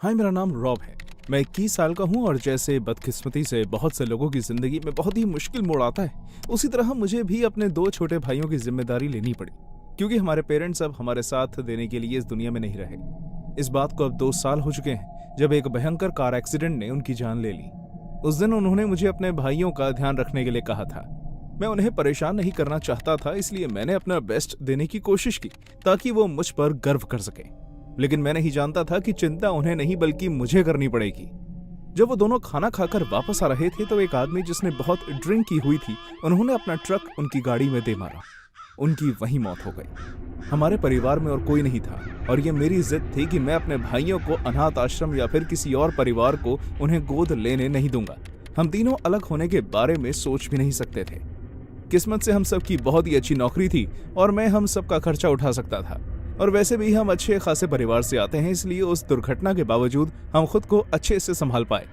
हाय, मेरा नाम रॉब है। मैं 21 साल का हूँ और जैसे बदकिस्मती से बहुत से लोगों की जिंदगी में बहुत ही मुश्किल मोड़ आता है, उसी तरह मुझे भी अपने 2 छोटे भाइयों की जिम्मेदारी लेनी पड़ी, क्योंकि हमारे पेरेंट्स अब हमारे साथ देने के लिए इस दुनिया में नहीं रहे। इस बात को अब 2 साल हो चुके हैं जब एक भयंकर कार एक्सीडेंट ने उनकी जान ले ली। उस दिन उन्होंने मुझे अपने भाइयों का ध्यान रखने के लिए कहा था। मैं उन्हें परेशान नहीं करना चाहता था, इसलिए मैंने अपना बेस्ट देने की कोशिश की ताकि वो मुझ पर गर्व कर सके। लेकिन मैं नहीं जानता था कि चिंता उन्हें नहीं बल्कि मुझे करनी पड़ेगी। जब वो दोनों खाना खाकर वापस आ रहे थे तो एक आदमी जिसने बहुत ड्रिंक की हुई थी, उन्होंने अपना ट्रक उनकी गाड़ी में दे मारा। उनकी वहीं मौत हो गई। हमारे परिवार में और कोई नहीं था और ये मेरी जिद थी कि मैं अपने भाइयों को अनाथ आश्रम या फिर किसी और परिवार को उन्हें गोद लेने नहीं दूंगा। हम तीनों अलग होने के बारे में सोच भी नहीं सकते थे। किस्मत से हम सबकी बहुत ही अच्छी नौकरी थी और मैं हम सबका खर्चा उठा सकता था, और वैसे भी हम अच्छे खासे परिवार से आते हैं, इसलिए उस दुर्घटना के बावजूद हम खुद को अच्छे से संभाल पाए।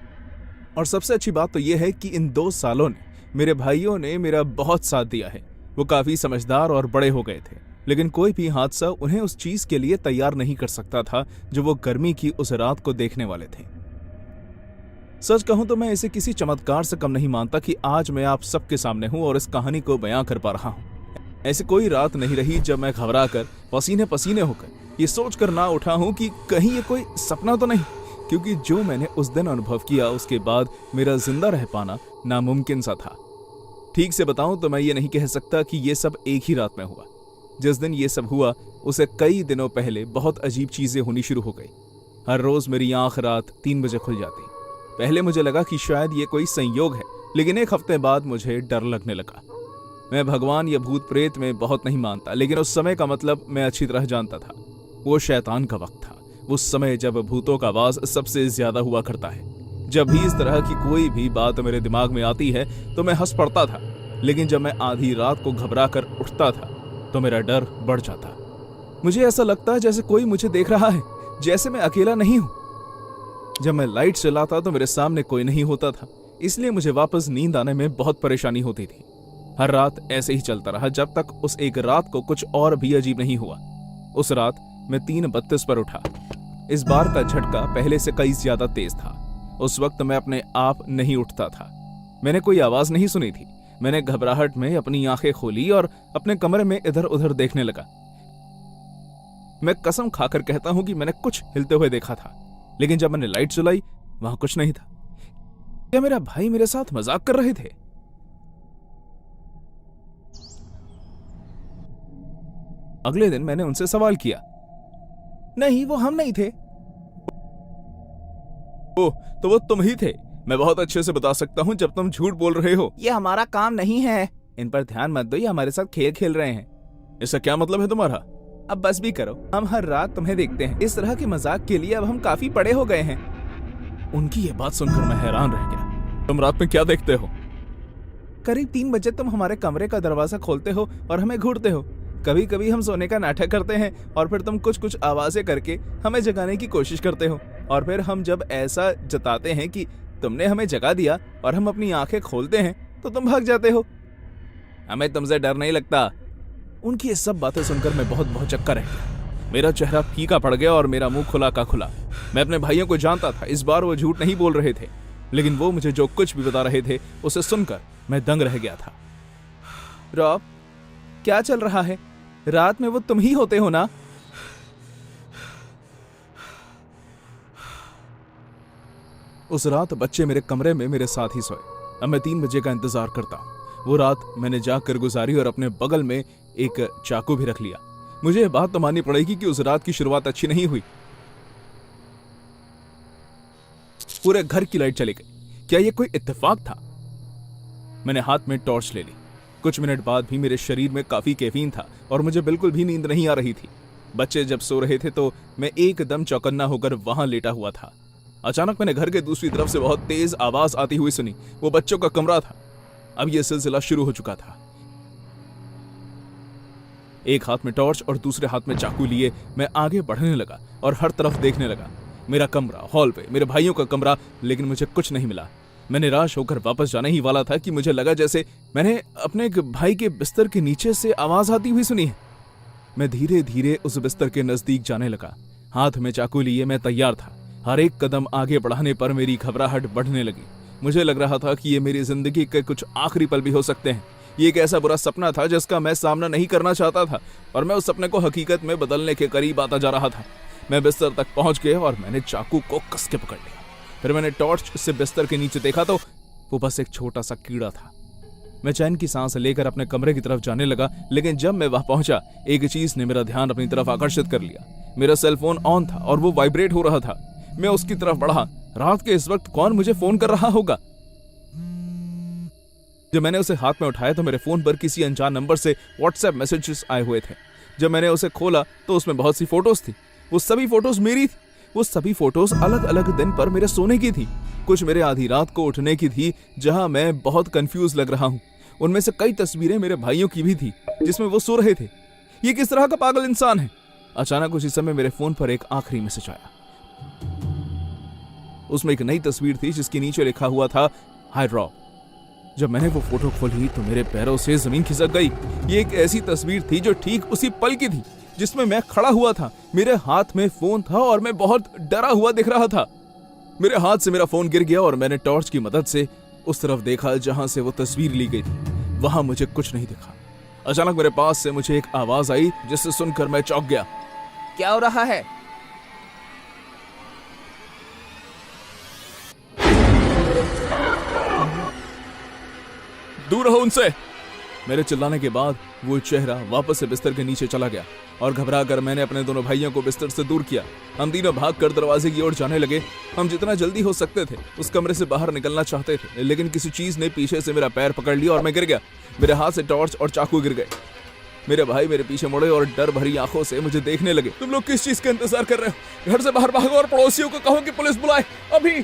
और सबसे अच्छी बात तो यह है कि इन 2 सालों ने मेरे भाइयों ने मेरा बहुत साथ दिया है। वो काफी समझदार और बड़े हो गए थे, लेकिन कोई भी हादसा उन्हें उस चीज के लिए तैयार नहीं कर सकता था जो वो गर्मी की उस रात को देखने वाले थे। सच कहूं तो मैं इसे किसी चमत्कार से कम नहीं मानता कि आज मैं आप सबके सामने हूं और इस कहानी को बयां कर पा रहा हूं। ऐसी कोई रात नहीं रही जब मैं घबरा कर पसीने पसीने होकर ये सोचकर ना उठा हूं कि कहीं ये कोई सपना तो नहीं, क्योंकि जो मैंने उस दिन अनुभव किया उसके बाद मेरा जिंदा रह पाना नामुमकिन सा था। ठीक से बताऊं तो मैं ये नहीं कह सकता कि ये सब एक ही रात में हुआ। जिस दिन ये सब हुआ उसे कई दिनों पहले बहुत अजीब चीजें होनी शुरू हो गई। हर रोज मेरी आंख रात 3 बजे खुल जाती। पहले मुझे लगा कि शायद ये कोई संयोग है, लेकिन एक हफ्ते बाद मुझे डर लगने लगा। मैं भगवान या भूत प्रेत में बहुत नहीं मानता, लेकिन उस समय का मतलब मैं अच्छी तरह जानता था। वो शैतान का वक्त था, उस समय जब भूतों का आवाज सबसे ज्यादा हुआ करता है। जब भी इस तरह की कोई भी बात मेरे दिमाग में आती है तो मैं हंस पड़ता था, लेकिन जब मैं आधी रात को घबरा कर उठता था तो मेरा डर बढ़ जाता। मुझे ऐसा लगता जैसे कोई मुझे देख रहा है, जैसे मैं अकेला नहीं हूं। जब मैं लाइट जलाता तो मेरे सामने कोई नहीं होता था, इसलिए मुझे वापस नींद आने में बहुत परेशानी होती थी। हर रात ऐसे ही चलता रहा जब तक उस एक रात को कुछ और भी अजीब नहीं हुआ। उस रात मैं 3:32 पर उठा। इस बार का झटका पहले से कई ज्यादा तेज था। उस वक्त मैं अपने आप नहीं उठता था। मैंने कोई आवाज नहीं सुनी थी। मैंने घबराहट में अपनी आंखें खोली और अपने कमरे में इधर उधर देखने लगा। मैं कसम खाकर कहता हूं कि मैंने कुछ हिलते हुए देखा था, लेकिन जब मैंने लाइट जलाई वहां कुछ नहीं था। क्या मेरा भाई मेरे साथ मजाक कर रहे थे? अगले दिन मैंने उनसे सवाल किया। नहीं, वो हम नहीं थे। ओह, तो वो तुम ही थे। मैं बहुत अच्छे से बता सकता हूं जब तुम झूठ बोल रहे हो। ये हमारा काम नहीं है। इन पर ध्यान मत दो, ये हमारे साथ खेल खेल रहे हैं। इसका क्या मतलब है तुम्हारा? अब बस भी करो, हम हर रात तुम्हें देखते हैं। इस तरह के मजाक के लिए अब हम काफी बड़े हो गए हैं। उनकी ये बात सुनकर मैं हैरान रह गया। तुम रात में क्या देखते हो? करीब 3 बजे तुम हमारे कमरे का दरवाजा खोलते हो और हमें घूरते हो। कभी कभी हम सोने का नाटक करते हैं और फिर तुम कुछ कुछ आवाजें करके हमें जगाने की कोशिश करते हो, और फिर हम जब ऐसा जताते हैं कि तुमने हमें जगा दिया और हम अपनी आंखें खोलते हैं तो तुम भाग जाते हो। हमें तुमसे डर नहीं लगता। उनकी ये सब बातें सुनकर मैं बहुत भौचक्का रह गया। मेरा चेहरा फीका पड़ गया और मेरा मुंह खुला का खुला। मैं अपने भाइयों को जानता था, इस बार वो झूठ नहीं बोल रहे थे, लेकिन वो मुझे जो कुछ भी बता रहे थे उसे सुनकर मैं दंग रह गया था। रॉब, क्या चल रहा है? रात में वो तुम ही होते हो ना? उस रात बच्चे मेरे कमरे में मेरे साथ ही सोए। अब मैं 3 बजे का इंतजार करता हूँ। वो रात मैंने जाग कर गुजारी और अपने बगल में एक चाकू भी रख लिया। मुझे ये बात तो माननी पड़ेगी कि उस रात की शुरुआत अच्छी नहीं हुई। पूरे घर की लाइट चली गई। क्या ये कोई इत्तेफाक था? मैंने हाथ में टॉर्च ले ली। कुछ मिनट बाद भी मेरे शरीर में काफी कैफीन था और मुझे बिल्कुल भी नींद नहीं आ रही थी। बच्चे जब सो रहे थे तो मैं एकदम चौकन्ना होकर वहां लेटा हुआ था। अचानक मैंने घर के दूसरी तरफ से बहुत तेज आवाज आती हुई सुनी। वो बच्चों का कमरा था। अब यह सिलसिला शुरू हो चुका था। एक हाथ में टॉर्च और दूसरे हाथ में चाकू लिए मैं आगे बढ़ने लगा और हर तरफ देखने लगा। मेरा कमरा, हॉल पे मेरे भाइयों का कमरा, लेकिन मुझे कुछ नहीं मिला। मैं निराश होकर वापस जाने ही वाला था कि मुझे लगा जैसे मैंने अपने एक भाई के बिस्तर के नीचे से आवाज आती हुई सुनी है। मैं धीरे धीरे उस बिस्तर के नजदीक जाने लगा। हाथ में चाकू लिए मैं तैयार था। हर एक कदम आगे बढ़ाने पर मेरी घबराहट बढ़ने लगी। मुझे लग रहा था कि ये मेरी जिंदगी के कुछ आखिरी पल भी हो सकते हैं। ये एक ऐसा बुरा सपना था जिसका मैं सामना नहीं करना चाहता था और मैं उस सपने को हकीकत में बदलने के करीब आता जा रहा था। मैं बिस्तर तक पहुंच गया और मैंने चाकू को कस के पकड़ लिया। फिर मैंने टॉर्च से बिस्तर के नीचे देखा तो वो बस एक छोटा सा कीड़ा था। मैं चैन की सांस लेकर अपने कमरे की तरफ जाने लगा, लेकिन जब मैं वहां पहुंचा एक चीज ने मेरा ध्यान अपनी तरफ आकर्षित कर लिया। मेरा सेल फोन ऑन था और वो वाइब्रेट हो रहा था। मैं उसकी तरफ बढ़ा। रात के इस वक्त कौन मुझे फोन कर रहा होगा? जब मैंने उसे हाथ में उठाया तो मेरे फोन पर किसी अनजान नंबर से व्हाट्सएप मैसेजेस आए हुए थे। जब मैंने उसे खोला तो उसमें बहुत सी फोटोज थी। वो सभी फोटोज मेरी थी। वो सभी फोटोज अलग अलग दिन पर मेरे सोने की थी। कुछ मेरे आधी रात को उठने की थी, जहां मैं बहुत कंफ्यूज लग रहा हूं। उनमें से कई तस्वीरें मेरे भाइयों की भी थी जिसमें वो सो रहे थे। ये किस तरह का पागल इंसान है? अचानक उसी समय मेरे फोन पर एक आखिरी मैसेज आया। उसमें एक नई तस्वीर थी जिसके नीचे लिखा हुआ था, हाय रॉब। जब मैंने वो फोटो खोली तो मेरे पैरों से जमीन खिसक गई। ये एक ऐसी तस्वीर थी जो ठीक उसी पल की थी जिसमें मैं खड़ा हुआ था। मेरे हाथ में फोन था और मैं बहुत डरा हुआ दिख रहा था। मेरे हाथ से मेरा फोन गिर गया और मैंने टॉर्च की मदद से उस तरफ देखा जहां से वो तस्वीर ली गई थी। वहां मुझे कुछ नहीं दिखा। अचानक मेरे पास से मुझे एक आवाज आई जिसे सुनकर मैं चौंक गया। क्या हो रहा है? दूर रहो उनसे। मेरे चिल्लाने के बाद वो चेहरा वापस से बिस्तर के नीचे चला गया और घबराकर मैंने अपने दोनों भाइयों को बिस्तर से दूर किया। हम तीनों भागकर दरवाजे की ओर जाने लगे। हम जितना जल्दी हो सकते थे उस कमरे से बाहर निकलना चाहते थे, लेकिन किसी चीज ने पीछे से मेरा पैर पकड़ लिया और मैं गिर गया। मेरे हाथ से टॉर्च और चाकू गिर गए। मेरे भाई मेरे पीछे मुड़े और डर भरी आंखों से मुझे देखने लगे। तुम लोग किस चीज का इंतजार कर रहे हो? घर से बाहर भागो और पड़ोसियों को कहो कि पुलिस बुलाए अभी।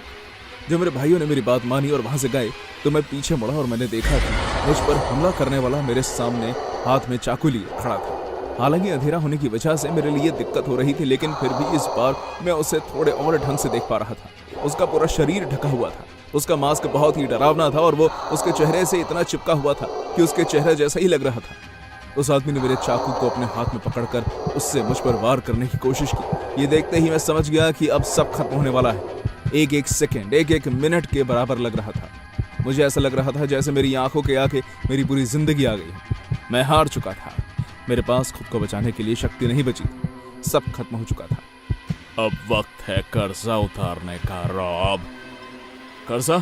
जब मेरे भाइयों ने मेरी बात मानी और वहां से गए तो मैं पीछे मुड़ा और मैंने देखा कि मुझ पर हमला करने वाला मेरे सामने हाथ में चाकू लिए खड़ा था। हालांकि अंधेरा होने की वजह से मेरे लिए दिक्कत हो रही थी, लेकिन फिर भी इस बार मैं उसे थोड़े और ढंग से देख पा रहा था। उसका पूरा शरीर ढका हुआ था। उसका मास्क बहुत ही डरावना था और वो उसके चेहरे से इतना चिपका हुआ था कि उसके चेहरे जैसा ही लग रहा था। उस आदमी ने मेरे चाकू को अपने हाथ में पकड़कर उससे मुझ पर वार करने की कोशिश की। ये देखते ही मैं समझ गया कि अब सब खत्म होने वाला है। एक एक सेकंड, एक एक मिनट के बराबर लग रहा था। मुझे ऐसा लग रहा था जैसे मेरी आंखों के आगे मेरी पूरी जिंदगी आ गई। मैं हार चुका था। मेरे पास खुद को बचाने के लिए शक्ति नहीं बची। सब खत्म हो चुका था। अब वक्त है कर्जा उतारने का रॉब। कर्जा?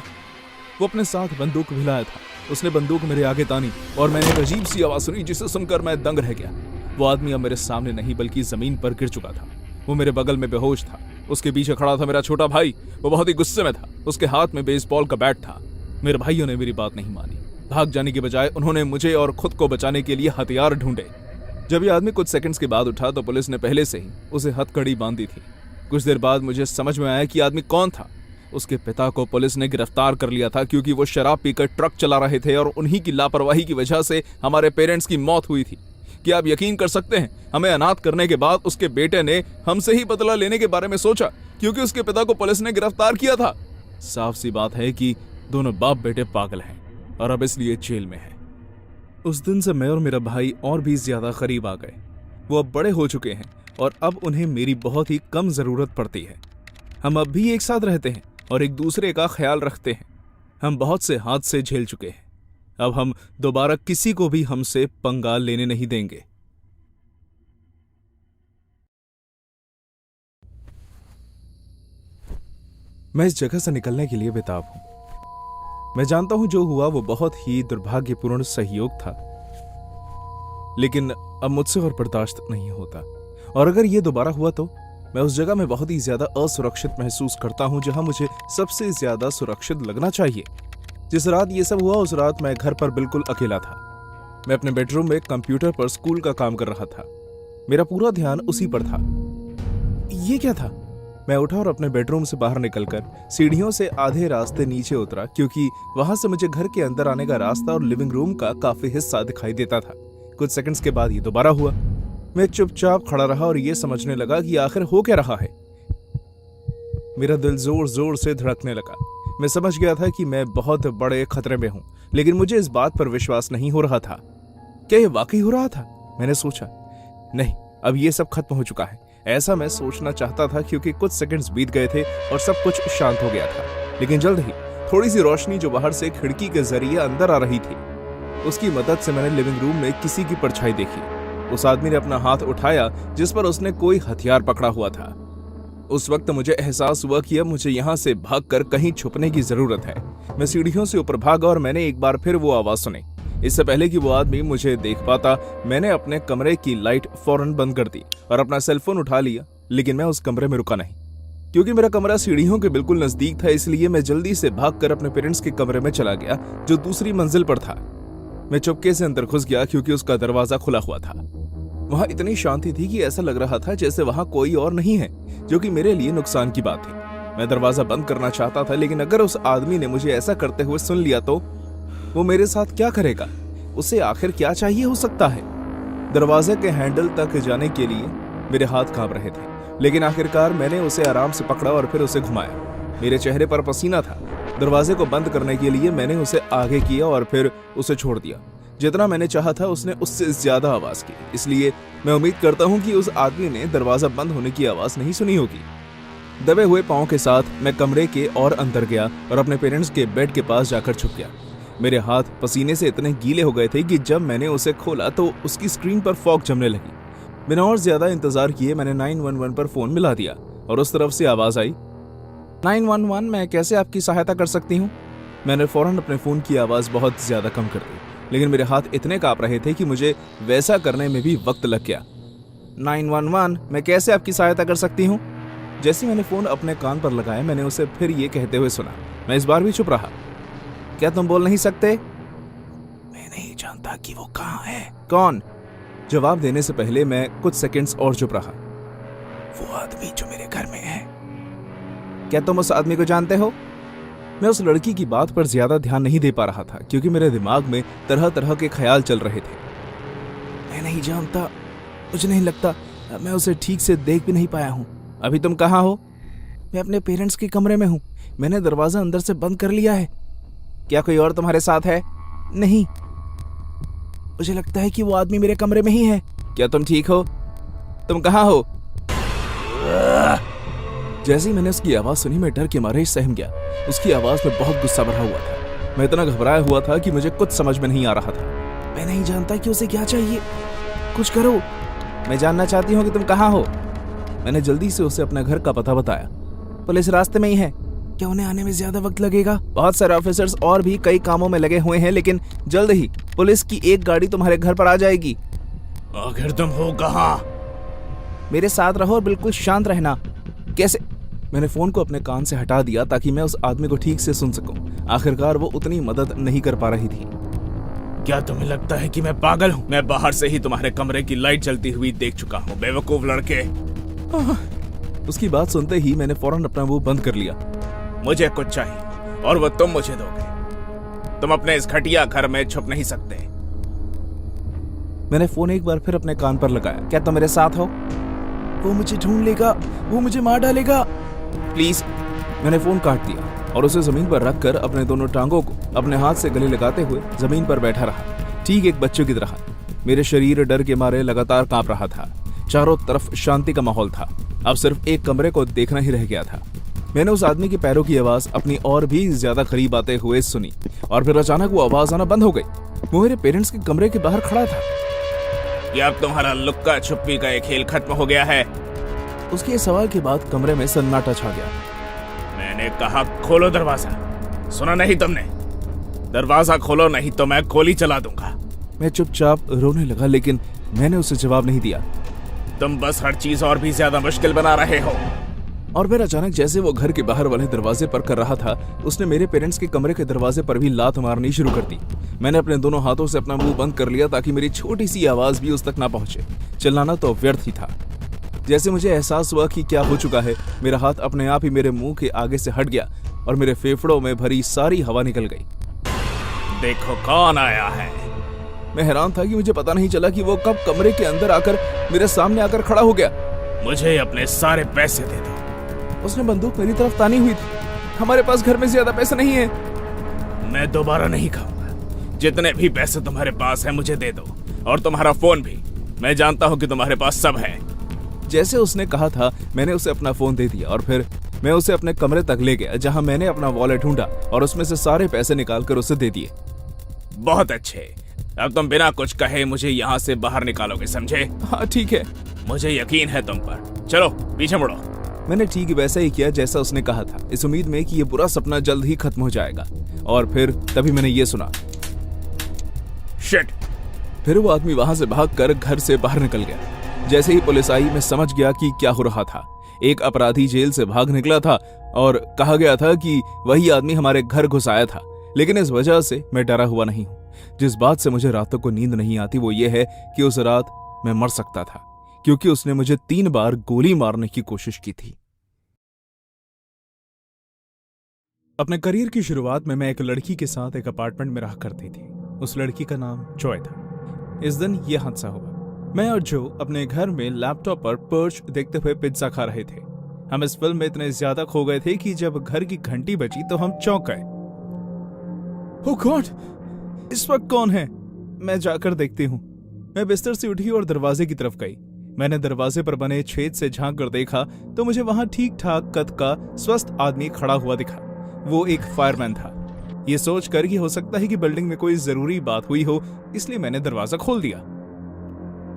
वो अपने साथ बंदूक भी लाया था। उसने बंदूक मेरे आगे तानी और मैंने एक अजीब सी आवाज सुनी जिसे सुनकर मैं दंग रह गया। वो आदमी अब मेरे सामने नहीं बल्कि जमीन पर गिर चुका था। वो मेरे बगल में बेहोश था। उसके पीछे खड़ा था मेरा छोटा भाई। वो बहुत ही गुस्से में था। उसके हाथ में बेसबॉल का बैट था। मेरे भाइयों ने मेरी बात नहीं मानी। भाग जाने के बजाय उन्होंने मुझे और खुद को बचाने के लिए हथियार ढूंढे। जब ये आदमी कुछ सेकंड्स के बाद उठा तो पुलिस ने पहले से ही उसे हथकड़ी बांधी थी। कुछ देर बाद मुझे समझ में आया कि आदमी कौन था। उसके पिता को पुलिस ने गिरफ्तार कर लिया था क्योंकि वो शराब पीकर ट्रक चला रहे थे और उन्हीं की लापरवाही की वजह से हमारे पेरेंट्स की मौत हुई थी। क्या आप यकीन कर सकते हैं, हमें अनाथ करने के बाद उसके बेटे ने हमसे ही बदला लेने के बारे में सोचा क्योंकि उसके पिता को पुलिस ने गिरफ्तार किया था। साफ सी बात है कि दोनों बाप बेटे पागल हैं और अब इसलिए जेल में हैं। उस दिन से मैं और मेरा भाई और भी ज्यादा करीब आ गए। वो अब बड़े हो चुके हैं और अब उन्हें मेरी बहुत ही कम जरूरत पड़ती है। हम अब भी एक साथ रहते हैं और एक दूसरे का ख्याल रखते हैं। हम बहुत से हादसे झेल चुके हैं। अब हम दोबारा किसी को भी हमसे पंगा लेने नहीं देंगे। मैं इस जगह से निकलने के लिए बेताब हूं। मैं जानता हूं जो हुआ वो बहुत ही दुर्भाग्यपूर्ण सहयोग था, लेकिन अब मुझसे और बर्दाश्त नहीं होता। और अगर ये दोबारा हुआ तो मैं उस जगह में बहुत ही ज्यादा असुरक्षित महसूस करता हूं जहां मुझे सबसे ज्यादा सुरक्षित लगना चाहिए। जिस रात ये सब हुआ उस रात मैं घर पर बिल्कुल अकेला था। मैं अपने बेडरूम में कंप्यूटर पर स्कूल का काम कर रहा था। मेरा पूरा ध्यान उसी पर था। ये क्या था? मैं उठा और अपने बेडरूम से बाहर निकलकर सीढ़ियों से आधे रास्ते नीचे उतरा क्योंकि वहां से मुझे घर के अंदर आने का रास्ता और लिविंग रूम का काफी हिस्सा दिखाई देता था। कुछ सेकंड्स के बाद ये दोबारा हुआ। मैं चुपचाप खड़ा रहा और ये समझने लगा कि आखिर हो क्या रहा है। मेरा दिल जोर जोर से धड़कने लगा। मैं समझ गया था कि मैं बहुत बड़े खतरे में हूं, लेकिन मुझे इस बात पर विश्वास नहीं हो रहा था। क्या यह वाकई हो रहा था? मैंने सोचा। नहीं, अब यह सब खत्म हो चुका है। ऐसा मैं सोचना चाहता था क्योंकि कुछ सेकंड्स बीत गए थे और सब कुछ शांत हो गया था। लेकिन जल्द ही थोड़ी सी रोशनी जो बाहर से खिड़की के जरिए अंदर आ रही थी, उसकी मदद से मैंने लिविंग रूम में किसी की परछाई देखी। उस आदमी ने अपना हाथ उठाया जिस पर उसने कोई हथियार पकड़ा हुआ था। उस वक्त मुझे एहसास हुआ कि अब मुझे यहाँ से भागकर कहीं छुपने की जरूरत है। मैं सीढ़ियों से ऊपर भागा और मैंने एक बार फिर वो आवाज सुनी। इससे पहले कि वो आदमी मुझे देख पाता, मैंने अपने कमरे की लाइट फौरन बंद कर दी और अपना सेलफोन उठा लिया। लेकिन मैं उस कमरे में रुका नहीं, क्योंकि मेरा कमरा सीढ़ियों के बिल्कुल नजदीक था। इसलिए मैं जल्दी से भागकर अपने पेरेंट्स के कमरे में चला गया जो दूसरी मंजिल पर था। मैं चुपके से अंदर घुस गया क्योंकि उसका दरवाजा खुला हुआ था। वहां इतनी शांति थी कि ऐसा लग रहा था जैसे वहां कोई और नहीं है, जो कि मेरे लिए नुकसान की बात थी। मैं दरवाजा बंद करना चाहता था, लेकिन अगर उस आदमी ने मुझे ऐसा करते हुए सुन लिया तो वो मेरे साथ क्या करेगा? उसे आखिर क्या चाहिए हो सकता है? दरवाजे के हैंडल तक जाने के लिए मेरे हाथ कांप रहे थे, लेकिन आखिरकार मैंने उसे आराम से पकड़ा और फिर उसे घुमाया। मेरे चेहरे पर पसीना था। दरवाजे को बंद करने के लिए मैंने उसे आगे किया और फिर उसे छोड़ दिया। जितना मैंने चाहा था उसने उससे ज्यादा आवाज की, इसलिए मैं उम्मीद करता हूं कि उस आदमी ने दरवाजा बंद होने की आवाज नहीं सुनी होगी। दबे हुए पांव के साथ मैं कमरे के और अंदर गया और अपने पेरेंट्स के बेड के पास जाकर छुप गया। मेरे हाथ पसीने से इतने गीले हो गए थे कि जब मैंने उसे खोला तो उसकी स्क्रीन पर फॉग जमने लगी। बिना और ज्यादा इंतजार किए मैंने 911 पर फोन मिला दिया और उस तरफ से आवाज आई, 911, मैं कैसे आपकी सहायता कर सकती हूँ? मैंने फौरन अपने फोन की आवाज बहुत ज्यादा कम कर दी, लेकिन मेरे हाथ इतने कांप रहे थे कि मुझे वैसा करने में भी वक्त लग गया। 911, मैं कैसे आपकी सहायता कर सकती हूँ? जैसे मैंने फोन अपने कान पर लगाया, मैंने उसे फिर ये कहते हुए सुना। मैं इस बार भी चुप रहा। क्या तुम बोल नहीं सकते? मैं नहीं जानता कि वो कहाँ है। कौन? जवाब देने से पहले मैं कुछ सेकंड्स और चुप रहा। वो आदमी जो मेरे घर में है। क्या तुम उस आदमी को जानते हो? मैं उस लड़की की बात पर ज्यादा ध्यान नहीं दे पा रहा था क्योंकि मेरे दिमाग में तरह तरह के ख्याल चल रहे थे। मैं नहीं जानता, मुझे नहीं लगता मैं उसे ठीक से देख भी नहीं पाया हूँ। अभी तुम कहाँ हो? मैं अपने पेरेंट्स के कमरे में हूँ। मैंने दरवाजा अंदर से बंद कर लिया है। क्या कोई और तुम्हारे साथ है? नहीं, मुझे लगता है कि वो आदमी मेरे कमरे में ही है। क्या तुम ठीक हो? तुम कहाँ हो? जैसे ही मैंने उसकी आवाज सुनी, मैं डर के मारे सहम गया। उसकी आवाज में बहुत गुस्सा भरा हुआ था। मैं इतना घबराया हुआ था कि मुझे कुछ समझ में नहीं आ रहा था। मैं नहीं जानता कि उसे क्या चाहिए, कुछ करो। मैं जानना चाहती हूँ कि तुम कहाँ हो। मैंने जल्दी से उसे अपने घर का पता बताया। पुलिस रास्ते में ही है। क्या उन्हें आने में ज्यादा वक्त लगेगा? बहुत सारे ऑफिसर्स और भी कई कामों में लगे हुए हैं, लेकिन जल्द ही पुलिस की एक गाड़ी तुम्हारे घर पर आ जाएगी। आखिर तुम हो कहाँ? मेरे साथ रहो और बिल्कुल शांत रहना। कैसे? मैंने फोन को अपने कान से हटा दिया ताकि मैं उस आदमी को ठीक से सुन सकूं। आखिरकार वो उतनी मदद नहीं कर पा रही थी। क्या तुम्हें लगता है कि मैं पागल हूँ? मैं बाहर से ही तुम्हारे कमरे की लाइट जलती हुई देख चुका हूँ, बेवकूफ लड़के। उसकी बात सुनते ही मैंने फौरन अपना मुंह बंद कर लिया। मुझे कुछ चाहिए और वो तुम मुझे दोगे। तुम अपने इस घटिया घर में छुप नहीं सकते। मैंने फोन एक बार फिर अपने कान पर लगाया। क्या तुम मेरे साथ हो? वो मुझे ढूंढ लेगा, वो मुझे मार डालेगा, प्लीज। मैंने फोन काट दिया और उसे जमीन पर रखकर अपने दोनों टांगों को अपने हाथ से गले लगाते हुए जमीन पर बैठा रहा, ठीक एक बच्चे की तरह। मेरे शरीर डर के मारे लगातार कांप रहा था। चारों तरफ शांति का माहौल था। अब सिर्फ एक कमरे को देखना ही रह गया था। मैंने उस आदमी के पैरों की आवाज अपनी और भी ज्यादा करीब आते हुए सुनी और फिर अचानक वो आवाज आना बंद हो गई। वो मेरे पेरेंट्स के कमरे के बाहर खड़ा था। क्या अब तुम्हारा लुक्का छुपी का एक खेल खत्म हो गया है? उसके सवाल के बाद कमरे में सन्नाटा छा गया। मैंने कहा खोलो दरवाजा, सुना नहीं तुमने? दरवाजा खोलो नहीं तो मैं गोली चला दूंगा। मैं चुपचाप रोने लगा, लेकिन मैंने उसे जवाब नहीं दिया। तुम बस हर चीज और भी ज्यादा मुश्किल बना रहे हो। और फिर अचानक जैसे वो घर के बाहर वाले दरवाजे पर कर रहा था, उसने मेरे पेरेंट्स के कमरे के दरवाजे पर भी लात मारनी शुरू कर दी। मैंने अपने दोनों हाथों से अपना मुंह बंद कर लिया ताकि मेरी छोटी सी आवाज भी उस तक ना पहुंचे। चिल्लाना तो व्यर्थ ही था। जैसे मुझे एहसास हुआ कि क्या हो चुका है, मेरा हाथ अपने आप ही मेरे मुंह के आगे से हट गया और मेरे फेफड़ों में भरी सारी हवा निकल गई। देखो कौन आया है। मैं हैरान था कि मुझे पता नहीं चला कि वो कब कमरे के अंदर आकर मेरे सामने आकर खड़ा हो गया। मुझे अपने सारे पैसे दे दो। उसने बंदूक मेरी तरफ तानी हुई थी। हमारे पास घर में ज्यादा पैसे नहीं है। मैं दोबारा नहीं खाऊंगा। जितने भी पैसे तुम्हारे पास है मुझे दे दो, और तुम्हारा फोन भी। मैं जानता हूं कि तुम्हारे पास सब है। जैसे उसने कहा था मैंने उसे अपना फोन दे दिया और फिर मैं उसे अपने कमरे तक ले गया, जहां मैंने अपना वॉलेट ढूंढा और उसमें से सारे पैसे निकालकर उसे दे दिए। बहुत अच्छे, अब तुम बिना कुछ कहे मुझे यहाँ से बाहर निकालोगे, समझे? हाँ ठीक है। मुझे यकीन है तुम पर। चलो पीछे मुड़ो। मैंने ठीक वैसा ही किया जैसा उसने कहा था, इस उम्मीद में कि ये बुरा सपना जल्द ही खत्म हो जाएगा। और फिर तभी मैंने ये सुना, शिट। फिर वो आदमी वहां से भागकर घर से बाहर निकल गया। जैसे ही पुलिस आई मैं समझ गया कि क्या हो रहा था। एक अपराधी जेल से भाग निकला था और कहा गया था कि वही आदमी हमारे घर घुस आया था, लेकिन इस वजह से मैं डरा हुआ नहीं हूं। जिस बात से मुझे रातों को नींद नहीं आती वो ये है कि उस रात मैं मर सकता था, क्योंकि उसने मुझे 3 बार गोली मारने की कोशिश की थी। अपने करियर की शुरुआत में मैं एक लड़की के साथ एक अपार्टमेंट में रहा करती थी। उस लड़की का नाम जॉय था। इस दिन यह हादसा हुआ। मैं और जो अपने घर में लैपटॉप पर पर्च देखते हुए पिज्जा खा रहे थे। हम इस फिल्म में इतने ज्यादा खो गए थे कि जब घर की घंटी बजी तो हम चौंक गए। ओह गॉड, इस वक्त कौन है? मैं जाकर देखती हूँ। मैं बिस्तर से उठी और दरवाजे की तरफ गई। मैंने दरवाजे पर बने छेद से झांक कर देखा तो मुझे वहां ठीक ठाक कद का स्वस्थ आदमी खड़ा हुआ दिखा। वो एक फायरमैन था। ये सोचकर कि हो सकता है कि बिल्डिंग में कोई जरूरी बात हुई हो, इसलिए मैंने दरवाजा खोल दिया।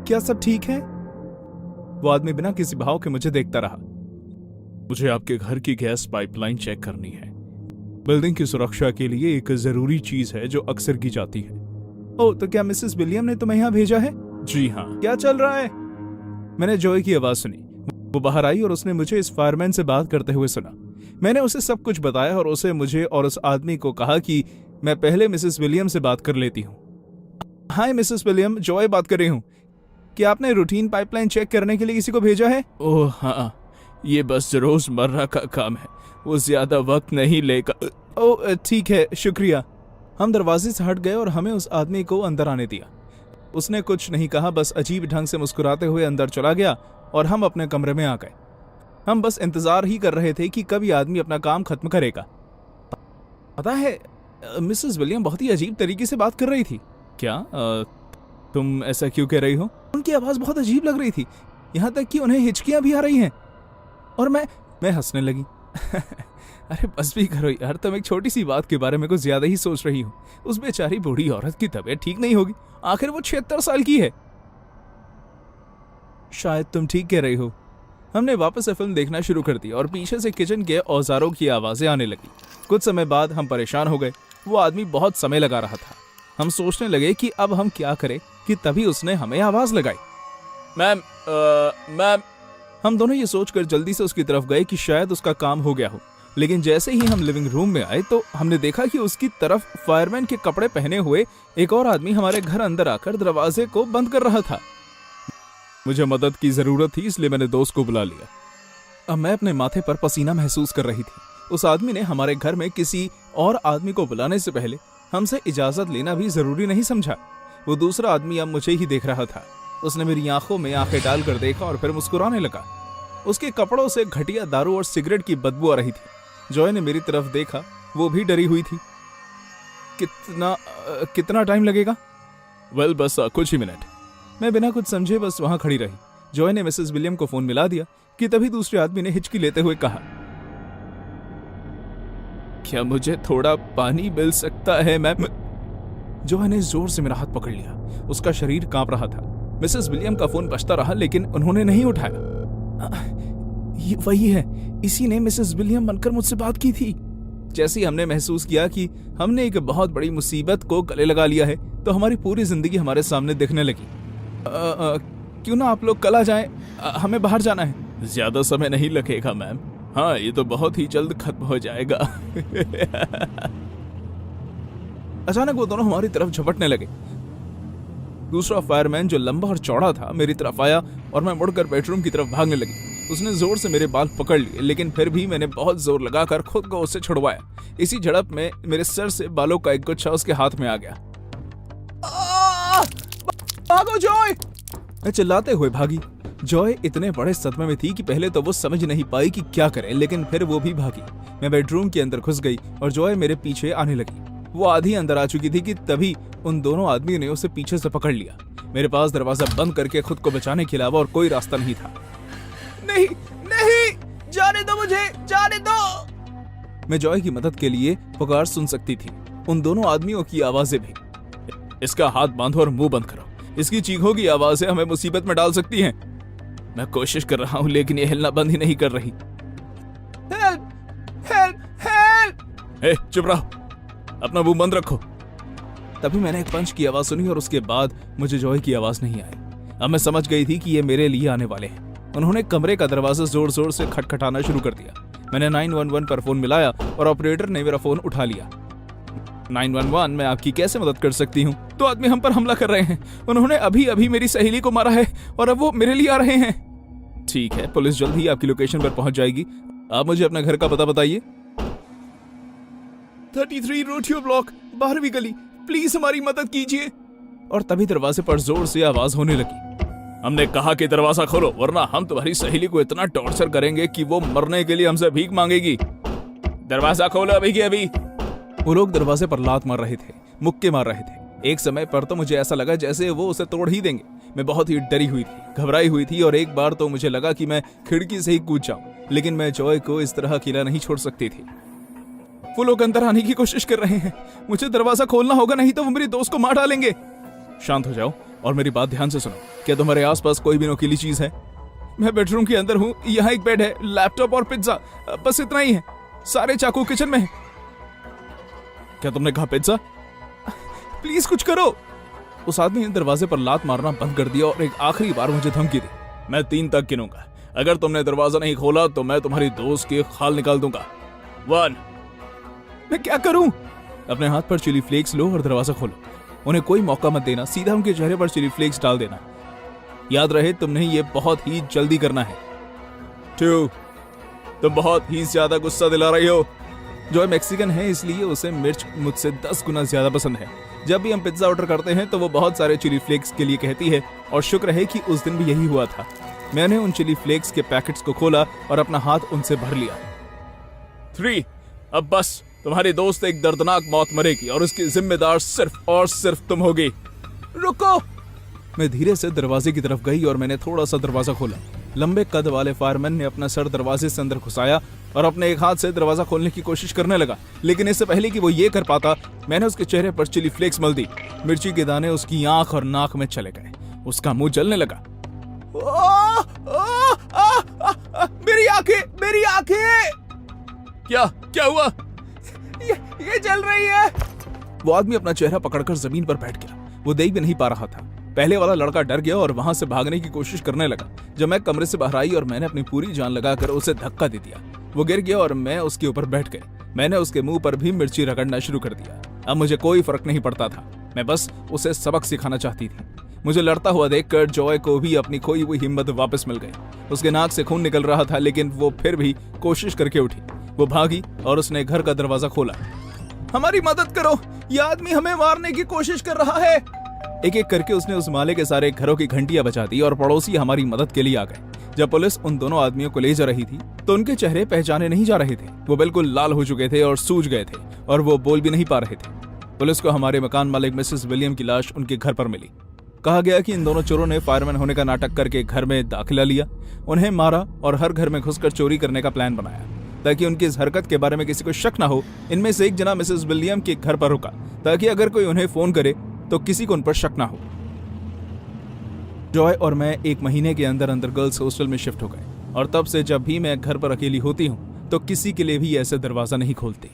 क्या सब ठीक है? वो आदमी बिना किसी भाव के मुझे देखता रहा। मुझे आपके घर की गैस पाइपलाइन चेक करनी है। बिल्डिंग की सुरक्षा के लिए एक जरूरी चीज है जो अक्सर की जाती है। ओह, तो क्या मिसेस विलियम ने तुम्हें यहाँ भेजा है? जी हाँ। क्या चल रहा है? मैंने जॉय की आवाज सुनी। वो बाहर आई और उसने मुझे इस फायरमैन से बात करते हुए सुना। मैंने उसे सब कुछ बताया और उसे मुझे और उस आदमी को कहा कि मैं पहले मिसेस विलियम से बात कर लेती हूँ। हाय मिसेस विलियम, जॉय बात कर रही हूँ। क्या आपने रूटीन पाइपलाइन चेक करने के लिए किसी को भेजा है? ओह हाँ, ये बस रोजमर्रा का काम है, वो ज्यादा वक्त नहीं लेगा। ओह ठीक है, शुक्रिया। हम दरवाजे से हट गए और हमें उस आदमी को अंदर आने दिया। उसने कुछ नहीं कहा, बस अजीब ढंग से मुस्कुराते हुए अंदर चला गया और हम अपने कमरे में आ गए। हम बस इंतजार ही कर रहे थे कि कब ये आदमी अपना काम खत्म करेगा। पता है, मिसेस विलियम बहुत ही अजीब तरीके से बात कर रही थी। क्या तुम ऐसा क्यों कह रही हो? उनकी आवाज बहुत अजीब लग रही थी, यहाँ तक कि उन्हें हिचकियां भी आ रही हैं। और मैं हंसने लगी। अरे बस भी करो यार, तुम एक छोटी सी बात के बारे में कुछ ज्यादा ही सोच रही हो। उस बेचारी बूढ़ी औरत की तबीयत ठीक नहीं होगी, आखिर वो 76 साल की है। शायद तुम ठीक कह रही हो। हमने वापस से फिल्म देखना शुरू कर दी और पीछे से किचन के औजारों की आवाजें आने लगी। कुछ समय बाद हम परेशान हो गए। वो आदमी बहुत समय लगा रहा था। हम सोचने लगे कि अब हम क्या करें कि तभी उसने हमें आवाज लगाई, मैम। हम दोनों ये सोचकर जल्दी से उसकी तरफ गए कि शायद उसका काम हो गया हो, लेकिन जैसे ही हम लिविंग रूम में आए तो हमने देखा कि उसकी तरफ फायरमैन के कपड़े पहने हुए एक और आदमी हमारे घर अंदर आकर दरवाजे को बंद कर रहा था। मुझे मदद की जरूरत थी, इसलिए मैंने दोस्त को बुला लिया। अब मैं अपने माथे पर पसीना महसूस कर रही थी। उस आदमी ने हमारे घर में किसी और आदमी को बुलाने से पहले हमसे इजाजत लेना भी जरूरी नहीं समझा। वो दूसरा आदमी अब मुझे ही देख रहा था। उसने मेरी आंखों में आंखें डालकर देखा और फिर मुस्कुराने लगा। उसके कपड़ों से घटिया दारू और सिगरेट की बदबू आ रही थी। जॉय ने मेरी तरफ देखा, वो भी डरी हुई थी। कितना टाइम लगेगा? वेल बस कुछ ही मिनट। मैं बिना कुछ समझे बस वहां खड़ी रही। जॉय ने मिसेस विलियम को फोन मिला दिया कि तभी दूसरे आदमी ने हिचकी लेते हुए कहा, क्या मुझे थोड़ा पानी मिल सकता है मैम? जॉय ने जोर से मेरा हाथ पकड़ लिया। उसका शरीर कांप रहा था। मिसेस विलियम का फोन बजता रहा लेकिन उन्होंने नहीं उठाया। ये वही है, इसी ने मिसेस विलियम बनकर मुझसे बात की थी। जैसे ही हमने महसूस किया कि हमने एक बहुत बड़ी मुसीबत को गले लगा लिया है तो हमारी पूरी जिंदगी हमारे सामने दिखने लगी। क्यों ना आप लोग कल आ जाएं, हमें बाहर जाना है। ज्यादा समय नहीं लगेगा मैम। हाँ, ये तो बहुत ही जल्द खत्म हो जाएगा। अचानक वो दोनों हमारी तरफ झपटने लगे। दूसरा फायरमैन जो लंबा और चौड़ा था मेरी तरफ आया और मैं मुड़कर बेडरूम की तरफ भागने लगी। उसने जोर से मेरे बाल पकड़ लिए, लेकिन फिर भी मैंने बहुत जोर लगाकर खुद को उससे छुड़वाया। इसी झड़प में मेरे सर से बालों का एक गुच्छा उसके हाथ में आ गया। भागो जॉय! मैं चिल्लाते हुए भागी। जॉय इतने बड़े सदमे में थी कि पहले तो वो समझ नहीं पाई कि क्या करे, लेकिन फिर वो भी भागी। मैं बेडरूम के अंदर घुस गई और जॉय मेरे पीछे आने लगी। वो आधी अंदर आ चुकी थी कि तभी उन दोनों आदमियों ने उसे पीछे से पकड़ लिया। मेरे पास दरवाजा बंद करके खुद को बचाने के अलावा और कोई रास्ता नहीं था। नहीं नहीं, जाने दो मुझे, जाने दो। मैं जॉय की मदद के लिए पुकार सुन सकती थी, उन दोनों आदमियों की आवाजें भी। इसका हाथ बांधो और मुंह बंद करो, इसकी चीखों की आवाजें हमें मुसीबत में डाल सकती हैं। मैं कोशिश कर रहा हूं लेकिन ये हिलना बंद ही नहीं कर रही। Help help help. चुप रहो, अपना मुंह बंद रखो। तभी मैंने एक पंच की आवाज सुनी और उसके बाद मुझे जॉय की आवाज नहीं आई। अब मैं समझ गई थी कि ये मेरे लिए आने वाले हैं। उन्होंने कमरे का दरवाजा जोर जोर से खटखटाना शुरू कर दिया। मैंने 911 पर फोन मिलाया और ऑपरेटर ने मेरा फोन उठा लिया। 911, मैं आपकी कैसे मदद कर सकती हूँ? तो आदमी हम पर हमला कर रहे हैं। उन्होंने अभी अभी मेरी सहेली को मारा है और अब वो मेरे लिए आ रहे हैं। ठीक है, पुलिस जल्द ही आपकी लोकेशन पर पहुंच जाएगी। आप मुझे अपने घर का पता बताइए। 33 रोटियो ब्लॉक, 12वीं गली। प्लीज हमारी मदद कीजिए। और तभी दरवाजे पर जोर से आवाज होने लगी। हमने कहा कि दरवाजा खोलो वरना हम तुम्हारी सहेली को इतना टॉर्चर करेंगे कि वो मरने के लिए हमसे भीख मांगेगी। दरवाजा खोलो अभी के अभी। वो लोग दरवाजे पर लात मार रहे थे, मुक्के मार रहे थे। एक समय पर तो मुझे ऐसा लगा जैसे वो उसे तोड़ ही देंगे। मैं बहुत ही डरी हुई थी, घबराई हुई थी और एक बार तो मुझे लगा कि मैं खिड़की से ही कूद जाऊं, लेकिन मैं जॉय को इस तरह अकेला नहीं छोड़ सकती थी। वो लोग अंदर आने की कोशिश कर रहे हैं। मुझे दरवाजा खोलना होगा, नहीं तो वो मेरी दोस्त को मार डालेंगे। शांत हो जाओ और मेरी बात ध्यान से सुनो। क्या तुम्हारे आसपास कोई भी नुकीली चीज है? मैं बेडरूम के अंदर हूँ, यहाँ एक बेड है, लैपटॉप और पिज्जा, बस इतना ही है। सारे चाकू किचन में है। क्या तुमने कहा पिज्जा? प्लीज कुछ करो। उस आदमी ने दरवाजे पर लात मारना बंद कर दिया और एक आखिरी बार मुझे धमकी दी। मैं 3 तक गिनूंगा, अगर तुमने दरवाजा नहीं खोला तो मैं तुम्हारी दोस्त की खाल निकाल दूंगा। 1। मैं क्या करूं? अपने हाथ पर चिली फ्लेक्स लो और दरवाजा खोलो। उन्हें कोई मौका मत देना, सीधा उनके चेहरे पर चिली फ्लेक्स डाल देना। याद रहे तुमने ये बहुत ही जल्दी करना है। 2। तुम बहुत ही ज्यादा गुस्सा दिला रही हो। जॉय मैक्सिकन है इसलिए उसे मिर्च मुझसे 10 गुना ज्यादा पसंद है। जब भी हम पिज्जा ऑर्डर करते हैं तो वो बहुत सारे चिली फ्लेक्स के लिए कहती है और शुक्र है कि उस दिन भी यही हुआ था। मैंने उन चिली फ्लेक्स के पैकेट्स को खोला और अपना हाथ उनसे भर लिया। 3। अब बस, तुम्हारी दोस्त एक दर्दनाक मौत मरेगी और उसकी जिम्मेदार सिर्फ और सिर्फ तुम होगी। रुको। मैं धीरे से दरवाजे की तरफ गई और मैंने थोड़ा सा दरवाजा खोला। लंबे कद वाले फायरमैन ने अपना सर दरवाजे से अंदर घुसाया और अपने एक हाथ से दरवाजा खोलने की कोशिश करने लगा, लेकिन इससे पहले कि वो ये कर पाता मैंने उसके चेहरे पर चिली फ्लेक्स मल दी। मिर्ची के दाने उसकी आंख और नाक में चले गए। उसका मुंह जलने लगा। मेरी आंखें, मेरी आंखें! क्या हुआ? ये जल रही है। वो आदमी अपना चेहरा पकड़कर जमीन पर बैठ गया। वो देख भी नहीं पा रहा था। पहले वाला लड़का डर गया और वहां से भागने की कोशिश करने लगा। जब मैं कमरे से बाहर आई और मैंने अपनी पूरी जान लगाकर उसे धक्का दे दिया, वो गिर गया और मैं उसके ऊपर बैठ गई। मैंने उसके मुंह पर भी मिर्ची रगड़ना शुरू कर दिया। अब मुझे कोई फर्क नहीं पड़ता था, मैं बस उसे सबक सिखाना चाहती थी। मुझे लड़ता हुआ देखकर जॉय को भी अपनी खोई हुई हिम्मत वापस मिल गई। उसके नाक से खून निकल रहा था, लेकिन वो फिर भी कोशिश करके उठी। वो भागी और उसने घर का दरवाजा खोला। हमारी मदद करो, ये आदमी हमें मारने की कोशिश कर रहा है। एक एक करके उसने उस माले के सारे घरों की घंटियां बजा दी और पड़ोसी हमारी मदद के लिए आ गए। जब पुलिस उन दोनों आदमियों को ले जा रही थी तो उनके चेहरे पहचाने नहीं जा रहे थे। वो बिल्कुल लाल हो चुके थे और सूज गए थे और वो बोल भी नहीं पा रहे थे। पुलिस को हमारे मकान मालिक मिसेस विलियम की लाश उनके घर पर मिली। कहा गया कि इन दोनों चोरों ने फायरमैन होने का नाटक करके घर में दाखिला लिया, उन्हें मारा और हर घर में घुसकर चोरी करने का प्लान बनाया ताकि उनकी इस हरकत के बारे में किसी को शक ना हो। इनमें से एक जना मिसेस विलियम के घर पर रुका ताकि अगर कोई उन्हें फोन करे तो किसी को उन पर शक ना हो। जॉय और मैं 1 महीने के अंदर अंदर गर्ल्स हॉस्टल में शिफ्ट हो गए और तब से जब भी मैं घर पर अकेली होती हूँ तो किसी के लिए भी ऐसे दरवाजा नहीं खोलती।